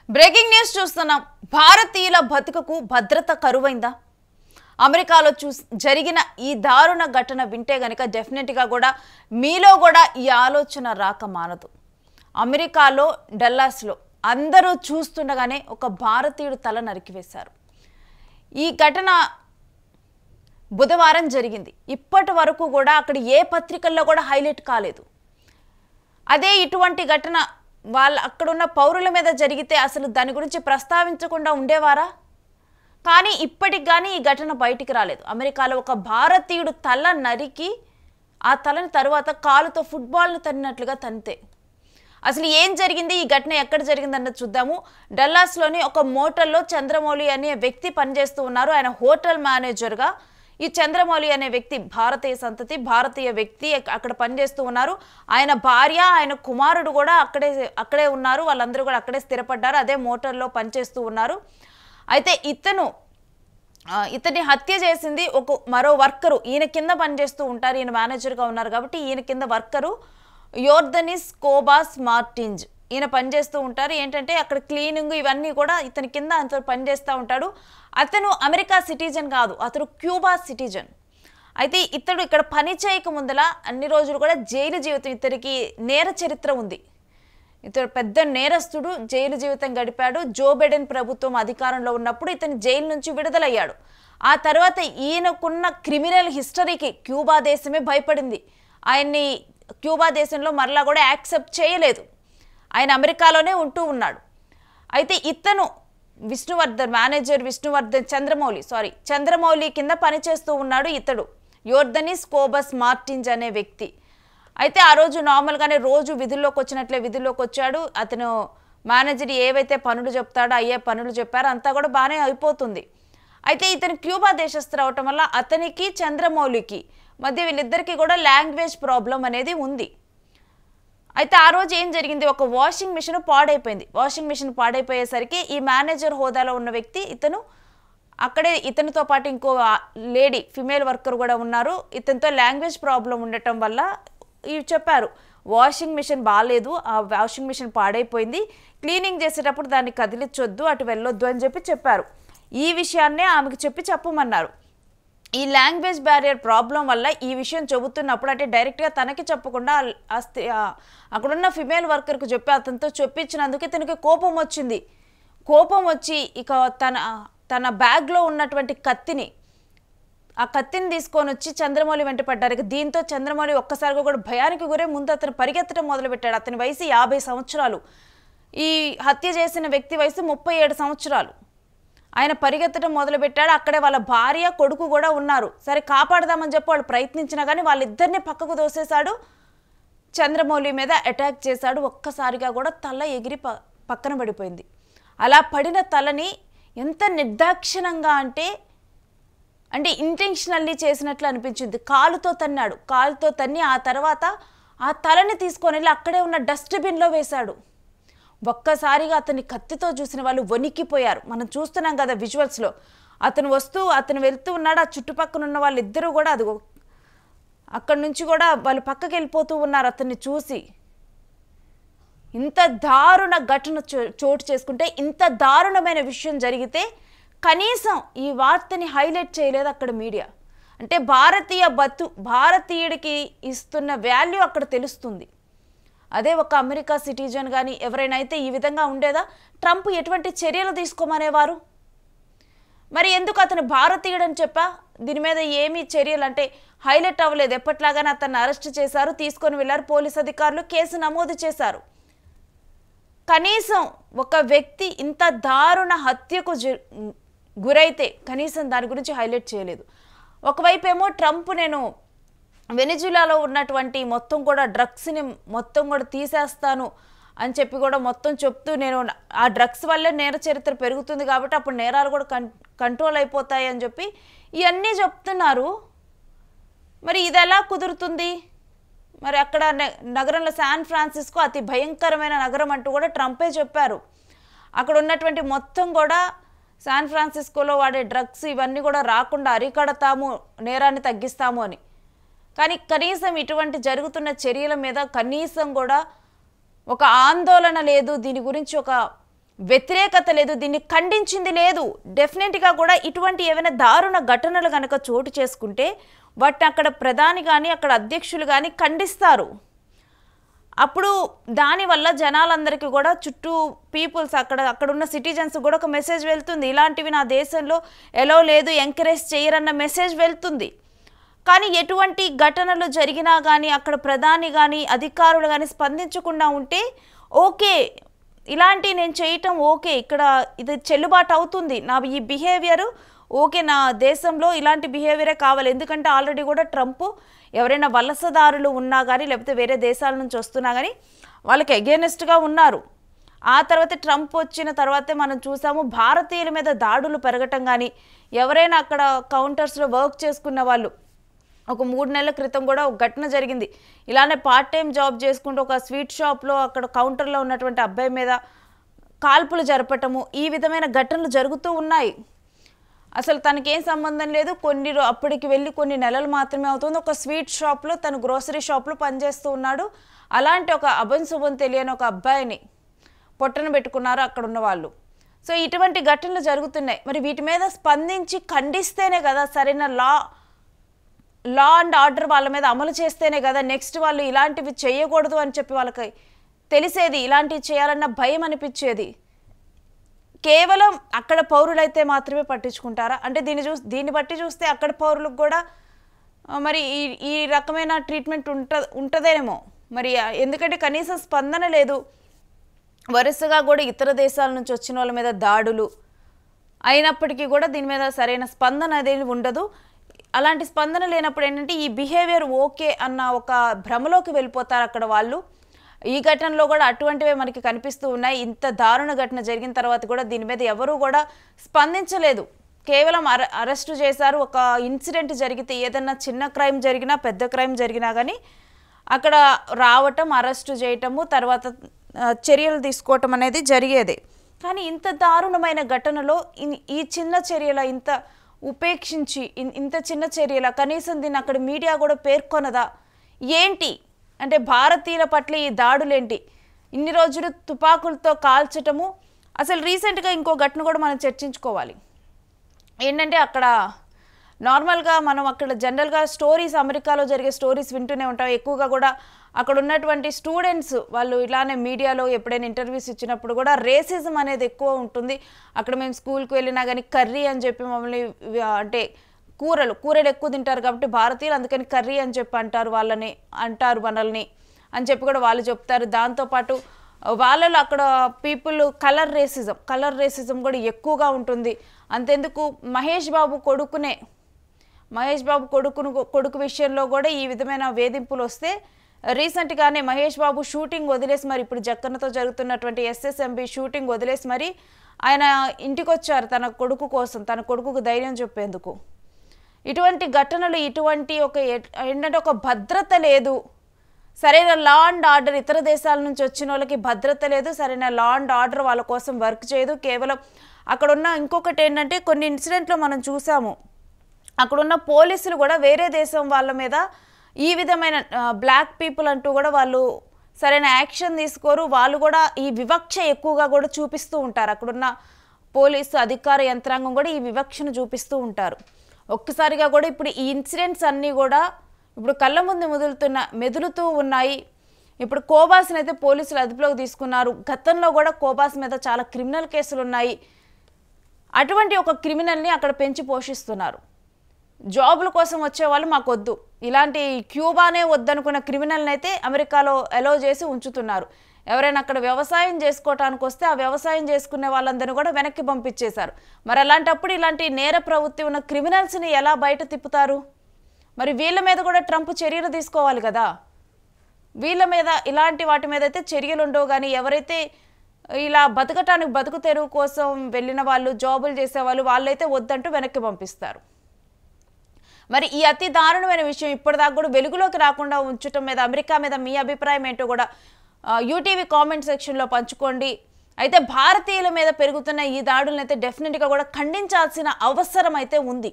Breaking news చూస్తున్నాం. భారతీయుల బతుకుకు భద్రత కరువైందా? అమెరికాలో జరిగిన ఈ దారుణ ఘటన వింటే గనుక డెఫినెట్గా కూడా మీలో కూడా ఈ ఆలోచన రాక మానదు. అమెరికాలో డల్లాస్లో అందరూ చూస్తుండగానే ఒక భారతీయుడు తల నరికివేశారు. ఈ ఘటన బుధవారం జరిగింది. ఇప్పటి వరకు కూడా అక్కడ ఏ పత్రికల్లో కూడా హైలైట్ కాలేదు. అదే ఇటువంటి ఘటన అక్కడున్న పౌరుల మీద జరిగితే అసలు దాని గురించి ప్రస్తావించకుండా ఉండేవారా? కానీ ఇప్పటికి కానీ ఈ ఘటన బయటికి రాలేదు. అమెరికాలో ఒక భారతీయుడు తల నరికి ఆ తలని తరువాత కాలుతో ఫుట్బాల్ను తన్నినట్లుగా తంతే. అసలు ఏం జరిగింది, ఈ ఘటన ఎక్కడ జరిగిందన్నది చూద్దాము. డల్లాస్లోని ఒక మోటల్లో చంద్రమౌళి అనే వ్యక్తి పనిచేస్తూ ఉన్నారు. ఆయన హోటల్ మేనేజర్గా. ఈ చంద్రమౌళి అనే వ్యక్తి భారతీయ సంతతి, భారతీయ వ్యక్తి, అక్కడ పనిచేస్తూ ఉన్నారు. ఆయన భార్య, ఆయన కుమారుడు కూడా అక్కడే ఉన్నారు. వాళ్ళందరూ కూడా అక్కడే స్థిరపడ్డారు. అదే మోటార్లో పనిచేస్తూ ఉన్నారు. అయితే ఇతన్ని హత్య చేసింది మరో వర్కరు. ఈయన కింద పనిచేస్తూ ఉంటారు. ఈయన మేనేజర్గా ఉన్నారు కాబట్టి ఈయన కింద వర్కరు యోర్దనిస్ కోబాస్ మార్టింజ్. ఈయన పనిచేస్తూ ఉంటారు. ఏంటంటే అక్కడ క్లీనింగ్ ఇవన్నీ కూడా ఇతని కింద అతను పనిచేస్తూ ఉంటాడు. అతను అమెరికా సిటిజన్ కాదు, అతను క్యూబా సిటిజన్. అయితే ఇతడు ఇక్కడ పని చేయక ముందల అన్ని రోజులు కూడా జైలు జీవితం, ఇతనికి నేర చరిత్ర ఉంది. ఇతడు పెద్ద నేరస్తుడు, జైలు జీవితం గడిపాడు. జో బైడెన్ ప్రభుత్వం అధికారంలో ఉన్నప్పుడు ఇతను జైలు నుంచి విడుదలయ్యాడు. ఆ తర్వాత ఈయనకున్న క్రిమినల్ హిస్టరీకి క్యూబా దేశమే భయపడింది. ఆయన్ని క్యూబా దేశంలో మరలా కూడా యాక్సెప్ట్ చేయలేదు. ఆయన అమెరికాలోనే ఉంటూ ఉన్నాడు. అయితే ఇతను మేనేజర్ చంద్రమౌళి కింద పనిచేస్తూ ఉన్నాడు. ఇతడు యోర్దనిస్ కోబస్ మార్టిన్స్ అనే వ్యక్తి. అయితే ఆ రోజు నార్మల్గానే రోజు విధుల్లోకి వచ్చినట్లే విధుల్లోకి వచ్చాడు. అతను మేనేజర్ ఏవైతే పనులు చెప్తాడో అయ్యే పనులు చెప్పారో అంతా కూడా బాగానే అయిపోతుంది. అయితే ఇతను క్యూబా దేశస్థుడు అవటం వల్ల అతనికి చంద్రమౌళికి మధ్య వీళ్ళిద్దరికీ కూడా లాంగ్వేజ్ ప్రాబ్లం అనేది ఉంది. అయితే ఆ రోజు ఏం జరిగింది, ఒక వాషింగ్ మిషన్ పాడైపోయింది. వాషింగ్ మిషన్ పాడైపోయేసరికి ఈ మేనేజర్ హోదాలో ఉన్న వ్యక్తి ఇతనితో పాటు ఇంకో లేడీ ఫిమేల్ వర్కర్ కూడా ఉన్నారు. ఇతనితో లాంగ్వేజ్ ప్రాబ్లం ఉండటం వల్ల ఇవి చెప్పారు, వాషింగ్ మిషన్ బాగాలేదు, ఆ వాషింగ్ మిషన్ పాడైపోయింది, క్లీనింగ్ చేసేటప్పుడు దాన్ని కదిలించొద్దు, అటు వెళ్ళొద్దు అని చెప్పారు. ఈ విషయాన్నే ఆమెకు చెప్పమన్నారు. ఈ లాంగ్వేజ్ బ్యారియర్ ప్రాబ్లం వల్ల ఈ విషయం చెబుతున్నప్పుడు అంటే డైరెక్ట్గా తనకి చెప్పకుండా అక్కడున్న ఫిమేల్ వర్కర్కు చెప్పి అతనితో చెప్పించినందుకు ఇతనికి కోపం వచ్చింది. కోపం వచ్చి ఇక తన బ్యాగ్లో ఉన్నటువంటి కత్తిని తీసుకొని వచ్చి చంద్రమౌళి వెంట పడ్డారు. దీంతో చంద్రమౌళి ఒక్కసారిగా కూడా భయానికి గురే ముందు అతను పరిగెత్తడం మొదలుపెట్టాడు. అతని వయసు 50 సంవత్సరాలు. ఈ హత్య చేసిన వ్యక్తి వయసు 37 సంవత్సరాలు. ఆయన పరిగెత్తడం మొదలుపెట్టాడు. అక్కడే వాళ్ళ భార్య, కొడుకు కూడా ఉన్నారు. సరే కాపాడదామని చెప్పి వాళ్ళు ప్రయత్నించినా కానీ వాళ్ళిద్దరిని పక్కకు దోసేశాడు. చంద్రమౌళి మీద అటాక్ చేశాడు. ఒక్కసారిగా కూడా తల ఎగిరి పక్కన పడిపోయింది. అలా పడిన తలని ఎంత నిర్దాక్షిణంగా అంటే ఇంటెన్షనల్లీ చేసినట్లు అనిపించింది. కాలుతో తన్ని ఆ తర్వాత ఆ తలని తీసుకొని వెళ్ళి అక్కడే ఉన్న డస్ట్బిన్లో వేశాడు. ఒక్కసారిగా అతన్ని కత్తితో చూసిన వాళ్ళు వణికిపోయారు. మనం చూస్తున్నాం కదా విజువల్స్లో. అతను వెళ్తూ ఉన్నాడు. ఆ చుట్టుపక్కల ఉన్న వాళ్ళిద్దరూ కూడా అక్కడి నుంచి కూడా వాళ్ళు పక్కకి వెళ్ళిపోతూ ఉన్నారు అతన్ని చూసి. ఇంత దారుణ ఘటన చోటు చేసుకుంటే, ఇంత దారుణమైన విషయం జరిగితే కనీసం ఈ వార్తని హైలైట్ చేయలేదు అక్కడ మీడియా. అంటే భారతీయుడికి ఇస్తున్న వాల్యూ అక్కడ తెలుస్తుంది. అదే ఒక అమెరికా సిటిజన్ కానీ ఎవరైనా అయితే ఈ విధంగా ఉండేదా? ట్రంప్ ఎటువంటి చర్యలు తీసుకోమనేవారు? మరి ఎందుకు అతను భారతీయుడని దీని మీద ఏమీ చర్యలు అంటే హైలైట్ అవ్వలేదు. ఎప్పట్లాగానే అతన్ని అరెస్ట్ చేశారు, తీసుకొని వెళ్ళారు పోలీస్ అధికారులు, కేసు నమోదు చేశారు. కనీసం ఒక వ్యక్తి ఇంత దారుణ హత్యకు గురైతే కనీసం దాని గురించి హైలైట్ చేయలేదు. ఒకవైపు ఏమో ట్రంప్ నేను వెనిజులాలో ఉన్నటువంటి మొత్తం కూడా డ్రగ్స్ని మొత్తం కూడా తీసేస్తాను అని చెప్పి కూడా మొత్తం చెప్తూ, నేను ఆ డ్రగ్స్ వల్లే నేర చరిత్ర పెరుగుతుంది కాబట్టి అప్పుడు నేరాలు కూడా కంట్రోల్ అయిపోతాయి అని చెప్పి ఇవన్నీ చెప్తున్నారు. మరి ఇది ఎలా కుదురుతుంది? మరి అక్కడ నగరంలో శాన్ ఫ్రాన్సిస్కో అతి భయంకరమైన నగరం అంటూ కూడా ట్రంపే చెప్పారు. అక్కడ ఉన్నటువంటి మొత్తం కూడా శాన్ ఫ్రాన్సిస్కోలో వాడే డ్రగ్స్ ఇవన్నీ కూడా రాకుండా అరికడతాము, నేరాన్ని తగ్గిస్తాము అని. కానీ కనీసం ఇటువంటి జరుగుతున్న చర్యల మీద కనీసం కూడా ఒక ఆందోళన లేదు. దీని గురించి ఒక వ్యతిరేకత లేదు, దీన్ని ఖండించింది లేదు. డెఫినెట్గా కూడా ఇటువంటి ఏమైనా దారుణ ఘటనలు కనుక చోటు చేసుకుంటే వాటిని అక్కడ ప్రధాని కానీ అక్కడ అధ్యక్షులు కానీ ఖండిస్తారు. అప్పుడు దానివల్ల జనాలందరికీ కూడా చుట్టూ పీపుల్స్ అక్కడున్న సిటిజన్స్ కూడా ఒక మెసేజ్ వెళ్తుంది, ఇలాంటివి నా దేశంలో ఎలా లేదు, ఎంకరేజ్ చేయరన్న మెసేజ్ వెళ్తుంది. కానీ ఎటువంటి ఘటనలు జరిగినా కానీ అక్కడ ప్రధాని కానీ అధికారులు కానీ స్పందించకుండా ఉంటే ఓకే, ఇలాంటి నేను చేయటం ఓకే, ఇక్కడ ఇది చెల్లుబాటు అవుతుంది, నా ఈ బిహేవియర్ ఓకే, నా దేశంలో ఇలాంటి బిహేవియరే కావాలి. ఎందుకంటే ఆల్రెడీ కూడా ట్రంప్ ఎవరైనా వలసదారులు ఉన్నా కానీ లేకపోతే వేరే దేశాల నుంచి వస్తున్నా కానీ వాళ్ళకి అగేనెస్ట్గా ఉన్నారు. ఆ తర్వాత ట్రంప్ వచ్చిన తర్వాతే మనం చూసాము భారతీయుల మీద దాడులు పెరగటం కానీ, ఎవరైనా అక్కడ కౌంటర్స్లో వర్క్ చేసుకున్న వాళ్ళు ఒక 3 నెలల క్రితం కూడా ఒక ఘటన జరిగింది. ఇలానే పార్ట్ టైం జాబ్ చేసుకుంటూ ఒక స్వీట్ షాప్లో అక్కడ కౌంటర్లో ఉన్నటువంటి అబ్బాయి మీద కాల్పులు జరపటము, ఈ విధమైన ఘటనలు జరుగుతూ ఉన్నాయి. అసలు తనకేం సంబంధం లేదు, అప్పటికి వెళ్ళి కొన్ని నెలలు మాత్రమే అవుతుంది. ఒక స్వీట్ షాప్లో తను గ్రోసరీ షాప్లో పనిచేస్తూ ఉన్నాడు. అలాంటి ఒక అభంశుభం తెలియని ఒక అబ్బాయిని పొట్టన పెట్టుకున్నారు అక్కడ ఉన్న వాళ్ళు. సో ఇటువంటి ఘటనలు జరుగుతున్నాయి. మరి వీటి మీద స్పందించి ఖండిస్తేనే కదా సరైన లా అండ్ ఆర్డర్ వాళ్ళ మీద అమలు చేస్తేనే కదా నెక్స్ట్ వాళ్ళు ఇలాంటివి చేయకూడదు అని చెప్పి వాళ్ళకి తెలిసేది, ఇలాంటివి చేయాలన్న భయం అనిపించేది. కేవలం అక్కడ పౌరులైతే మాత్రమే పట్టించుకుంటారా అంటే దీన్ని బట్టి చూస్తే అక్కడ పౌరులకు కూడా మరి ఈ రకమైన ట్రీట్మెంట్ ఉంటుందేమో మరి, ఎందుకంటే కనీసం స్పందన లేదు. వరుసగా కూడా ఇతర దేశాల నుంచి వచ్చిన వాళ్ళ మీద దాడులు అయినప్పటికీ కూడా దీని మీద సరైన స్పందన అనేది ఉండదు. అలాంటి స్పందన లేనప్పుడు ఏంటంటే ఈ బిహేవియర్ ఓకే అన్న ఒక భ్రమలోకి వెళ్ళిపోతారు అక్కడ వాళ్ళు. ఈ ఘటనలో కూడా అటువంటివే మనకి కనిపిస్తూ ఉన్నాయి. ఇంత దారుణ ఘటన జరిగిన తర్వాత కూడా దీని మీద ఎవరూ కూడా స్పందించలేదు. కేవలం అరెస్టు చేశారు. ఒక ఇన్సిడెంట్ జరిగితే ఏదన్నా చిన్న క్రైమ్ జరిగినా పెద్ద క్రైమ్ జరిగినా కానీ అక్కడ రావటం, అరెస్టు చేయటము, తర్వాత చర్యలు తీసుకోవటం అనేది జరిగేది. కానీ ఇంత దారుణమైన ఘటనలో ఈ చిన్న చర్యల ఇంత ఉపేక్షించి ఇంత చిన్న చర్యల కనీసం దీన్ని అక్కడ మీడియా కూడా పేర్కొనదా ఏంటి అంటే భారతీయుల పట్ల ఈ దాడులేంటి, ఇన్ని రోజులు తుపాకులతో కాల్చటము. అసలు రీసెంట్గా ఇంకో ఘటన కూడా మనం చర్చించుకోవాలి. ఏంటంటే అక్కడ నార్మల్గా మనం అక్కడ జనరల్గా స్టోరీస్, అమెరికాలో జరిగే స్టోరీస్ వింటూనే ఉంటాం. ఎక్కువగా కూడా అక్కడ ఉన్నటువంటి స్టూడెంట్స్ వాళ్ళు ఇలానే మీడియాలో ఎప్పుడైనా ఇంటర్వ్యూస్ ఇచ్చినప్పుడు కూడా రేసిజం అనేది ఎక్కువ ఉంటుంది. అక్కడ మేము స్కూల్కి వెళ్ళినా కానీ కర్రీ అని చెప్పి మమ్మల్ని అంటే కూరలు ఎక్కువ తింటారు కాబట్టి భారతీయులు, అందుకని కర్రీ అని చెప్పి అంటారు మనల్ని అని చెప్పి కూడా వాళ్ళు చెప్తారు. దాంతోపాటు వాళ్ళలో అక్కడ పీపుల్ కలర్ రేసిజం కూడా ఎక్కువగా ఉంటుంది. అంతెందుకు మహేష్ బాబు కొడుకు విషయంలో కూడా ఈ విధమైన వేధింపులు వస్తే రీసెంట్గానే మహేష్ బాబు షూటింగ్ వదిలేసి మరి ఇప్పుడు జక్కన్నతో జరుగుతున్నటువంటి SSMB షూటింగ్ వదిలేసి మరి ఆయన ఇంటికి వచ్చారు తన కొడుకు కోసం, తన కొడుకుకు ధైర్యం చెప్పేందుకు. ఇటువంటి ఘటనలు, ఇటువంటి ఏంటంటే ఒక భద్రత లేదు, సరైన లా అండ్ ఆర్డర్, ఇతర దేశాల నుంచి వచ్చిన వాళ్ళకి భద్రత లేదు, సరైన లా అండ్ ఆర్డర్ వాళ్ళ కోసం వర్క్ చేయదు. కేవలం అక్కడున్న ఇంకొకటి ఏంటంటే కొన్ని ఇన్సిడెంట్లో మనం చూసాము, అక్కడున్న పోలీసులు కూడా వేరే దేశం వాళ్ళ మీద ఈ విధమైన బ్లాక్ పీపుల్ అంటూ కూడా వాళ్ళు సరైన యాక్షన్ తీసుకోరు. వాళ్ళు కూడా ఈ వివక్ష ఎక్కువగా కూడా చూపిస్తూ ఉంటారు. అక్కడున్న పోలీసు అధికార యంత్రాంగం కూడా ఈ వివక్షను చూపిస్తూ ఉంటారు. ఒక్కసారిగా కూడా ఇప్పుడు ఈ ఇన్సిడెంట్స్ అన్నీ కూడా ఇప్పుడు కళ్ళ ముందు మెదులుతూ ఉన్నాయి. ఇప్పుడు కోబాస్ని అయితే పోలీసులు అదుపులోకి తీసుకున్నారు. గతంలో కూడా కోబాస్ మీద చాలా క్రిమినల్ కేసులు ఉన్నాయి. అటువంటి ఒక క్రిమినల్ని అక్కడ పెంచి పోషిస్తున్నారు. జాబుల కోసం వచ్చేవాళ్ళు మాకొద్దు, ఇలాంటి క్యూబానే వద్దనుకున్న క్రిమినల్ని అయితే అమెరికాలో అలో చేసి ఉంచుతున్నారు. ఎవరైనా అక్కడ వ్యవసాయం చేసుకోవటానికి వస్తే ఆ వ్యవసాయం చేసుకునే వాళ్ళందరినీ కూడా వెనక్కి పంపించేశారు. మరి అలాంటప్పుడు ఇలాంటి నేర ప్రవృత్తి ఉన్న క్రిమినల్స్ని ఎలా బయట తిప్పుతారు? మరి వీళ్ళ మీద కూడా ట్రంప్ చర్యలు తీసుకోవాలి కదా. వీళ్ళ మీద ఇలాంటి వాటి మీద అయితే చర్యలు ఉండవు. కానీ ఎవరైతే ఇలా బతుకు తెరువు కోసం వెళ్ళిన వాళ్ళు, జాబులు చేసేవాళ్ళు, వాళ్ళైతే వద్దంటూ వెనక్కి పంపిస్తారు. మరి ఈ అతి దారుణమైన విషయం ఇప్పటిదాకా కూడా వెలుగులోకి రాకుండా ఉంచడం మీద అమెరికా మీద మీ అభిప్రాయం ఏంటో కూడా యూటీవీ కామెంట్ సెక్షన్లో పంచుకోండి. అయితే భారతీయుల మీద పెరుగుతున్న ఈ దాడులను అయితే డెఫినెట్గా కూడా ఖండించాల్సిన అవసరం అయితే ఉంది.